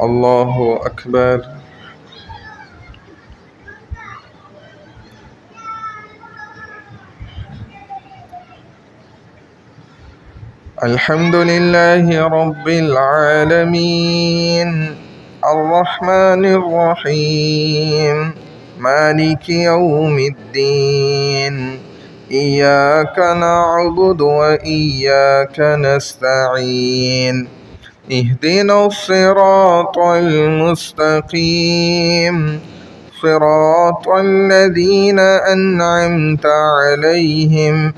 الله أكبر. الحمد لله رب العالمين الرحمن الرحيم مالك يوم الدين إياك نعبد وإياك نستعين اهدنا الصراط المستقيم صراط الذين أنعمت عليهم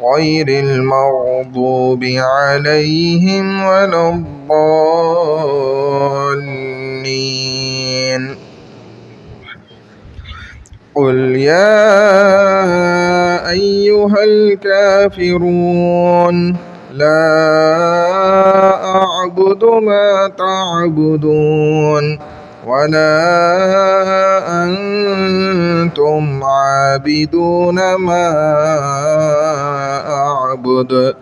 غير المغضوب عليهم ولا الضالين. قل يا أيها الكافرون لا أعبد ما تعبدون ولا أنتم عابدون ما أعبد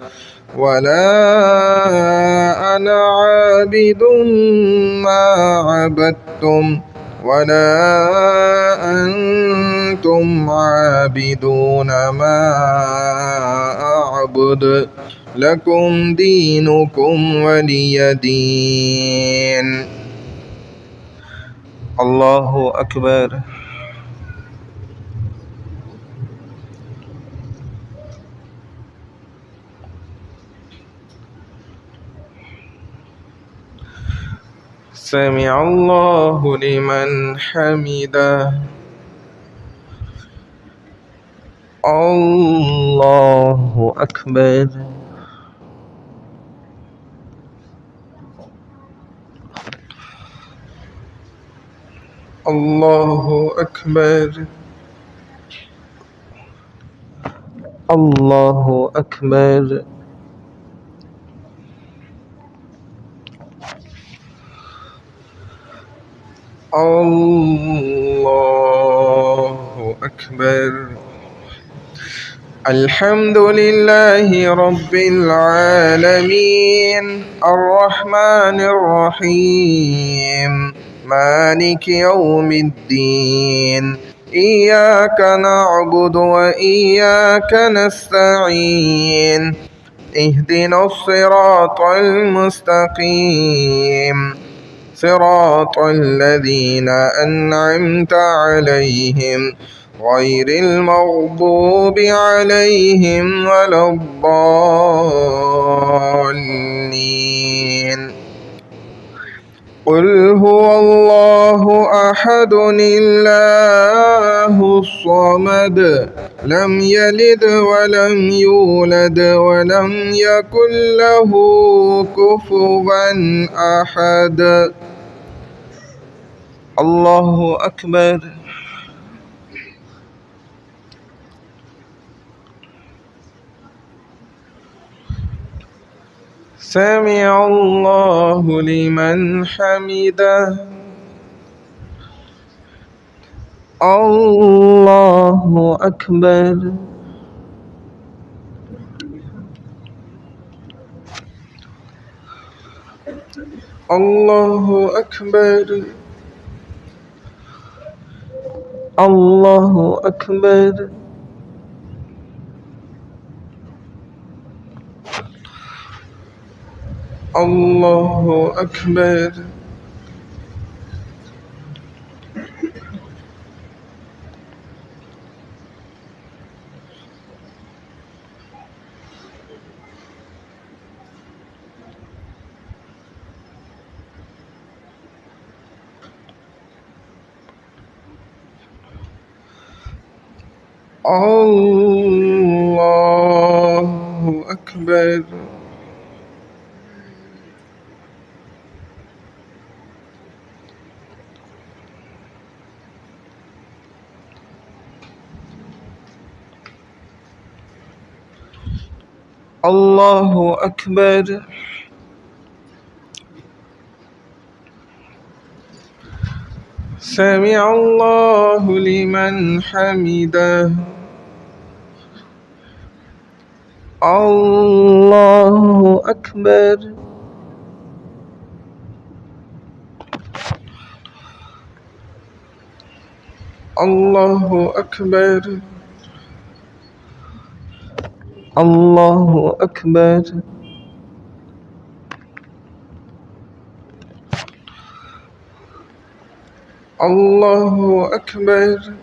ولا أنا عابد ما عبدتم ولا أنتم عابدون ما أعبد لكم دينكم ولي دين. الله أكبر. سمع الله لمن حمده. الله أكبر. الله أكبر. الله أكبر. الله أكبر. الحمد لله رب العالمين الرحمن الرحيم مالك يوم الدين إياك نعبد وإياك نستعين اهدنا الصراط المستقيم صراط الذين أنعمت عليهم غير المغضوب عليهم ولا الضالين. قل هو الله أحد الله الصمد لم يلد ولم يولد ولم يكن له كفوا أحد. الله أكبر. سمع الله لمن حمده. الله أكبر. الله أكبر. الله أكبر. الله أكبر. الله أكبر. الله أكبر. سمع الله لمن حمده. الله أكبر. الله أكبر الله أكبر الله أكبر.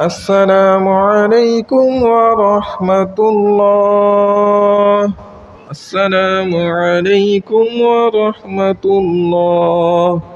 السلام عليكم ورحمة الله. السلام عليكم ورحمة الله.